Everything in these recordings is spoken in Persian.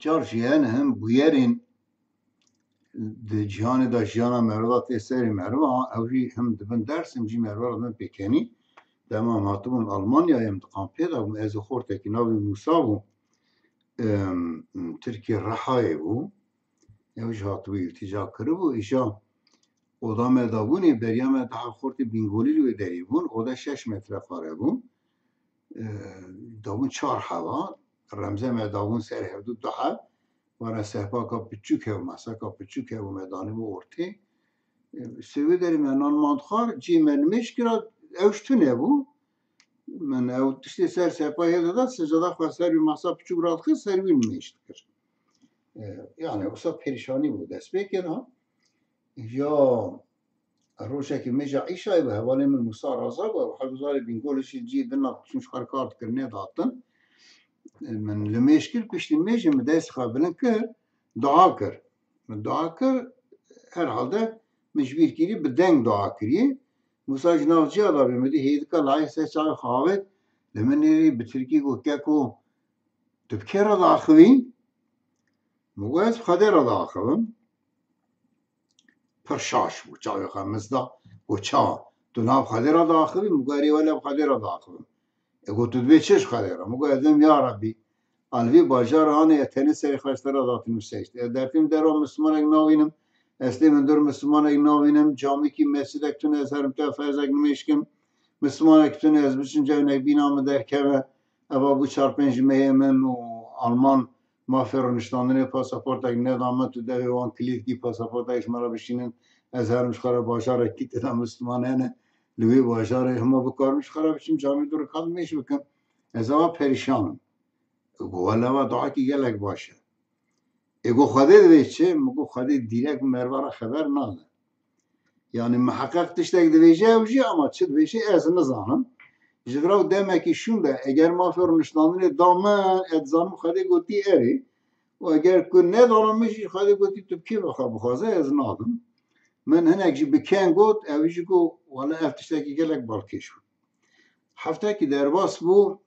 جارجیان هم بویرین جهان دا جهان مردات سری مروا اوی هم دبن درسم جی مروا دم بکنی دما ماتون آلمانیا هم دقام پیدا و از خورده که ناوی موسا و ترکیه رحای بو اوش هاتوی التجا کرد و ایشا odam edabuni beryam daha xorti bingoli lo deribun oda 6 metre xare bun davun 4 hava ramze medavun ser hevdu daha wana sehpaka piçük ev masaka piçük ev medani bu orti sevi derim nan mandxar cimen meşkira evştü ne bu men ev işte ser sehpa hevda da secada xasar bir masa piçük rahat servin meştir yani osa perişani bu desbek ya یا روشه که میشه عیشای به حوالی من موسی رازا و حضار بینگولشی جی دنا چونش کارت کرنه داتن من لمیشکل پشتی میشه مدرس خابلن کر دعا کر من دعا کر هر حالده مجبور کری بدنگ دعا کری موسی جناوچی آدا بیمدی هید که لای سه چای خواهد لمن نری بترکی گو که کو تبکر را داخوی مگوز خده را داخویم پرشاش بود چای خمسدا و چا تو ناب خدر داخلی مگاری ولی خدر داخلی اگه تو دوی چش خدر مگو ادم یا ربی آنوی باجار آنه اتنی سری خواستر داتیم سیست درتیم درو مسلمان اگ نوینم اصلی من در مسلمان اگ نوینم جامی کی مسجد اکتون از هرم تا فرض اگ نمیشکم مسلمان اکتون از بچن جای نبینام در که ابا بو 4-5 من و آلمان ما فرونشتاندن پاسپورت اگه ندامت تو دوی وان کلید کی پاسپورت ایش مرا بشینن از هرمش خراب باشار اکی تدام مسلمانه نه لوی باشار همه بکارمش خراب بشیم جامعه دور کال میش بکن از آوا پریشانم گوالا و دعا کی گلک باشه اگو خواده دوی چه مگو خواده دیرک مروارا خبر ناده یعنی محقق تشتک دوی جه اوجی اما چه دوی چه از نزانم جدراو دمکی شونده اگر ما فرونشتاندن دامن ادزانم خواده گوتی اری و اگر که ندارم میشی خواده گوتی تو کی بخوازه از نادم من هنگ جی بکن گوت اویجی گو والا افتشتاکی گلک بالکش بود هفته که در باس بو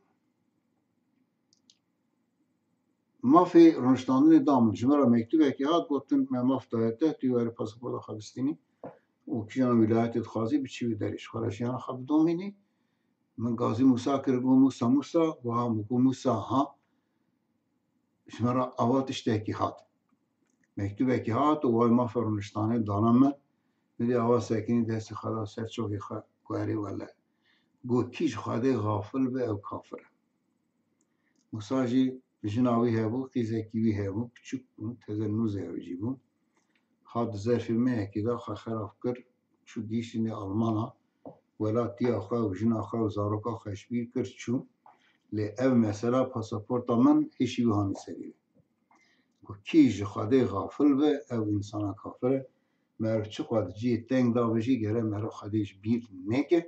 ما فی رونشتاندن دامن جمعه مکتوب اکی هات گوتن من مفتایده توی پاسپورت خوابستینی و کیان ولایت خازی بچی بدریش خورشیان خواب دومینی من قاضی موسا کرگو موسا و هم گو موسا ها شمارا آوات اشتاکی هات مکتوب اکی هات و وای ما فرونشتانه دانم من میدی آواز سکنی دست خدا سر چوکی خواری ولی گو کیش خواده غافل به او کافره موسا جی جناوی هبو خیزه کیوی هبو کچک بون تزر نوزه هبو جی بون خاد ظرف اکی دا خراب کر چو دیشینی آلمانا ولا تی آخوا و جن آخوا و زاروکا خشبیر کر چو لی او مثلا پاسپورتا من هیچی بهانی سریه گو کیش خواده غافل به او انسان کافره مرو چه قد جی تنگ دا بجی گره مرو خودش بیر نکه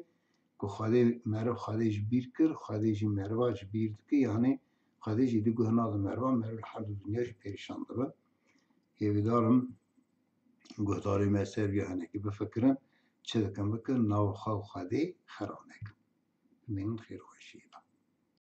که خواده مرو خودش بیر کر خودش مرواج بیر که یعنی خودش دی گهناز مروا مرو هر دنیاش پریشان ده یه بیدارم گهداری مسیر گهنه که بفکرن چه دکن بکن ناو خواده خرانه کن من خیر خوشیدم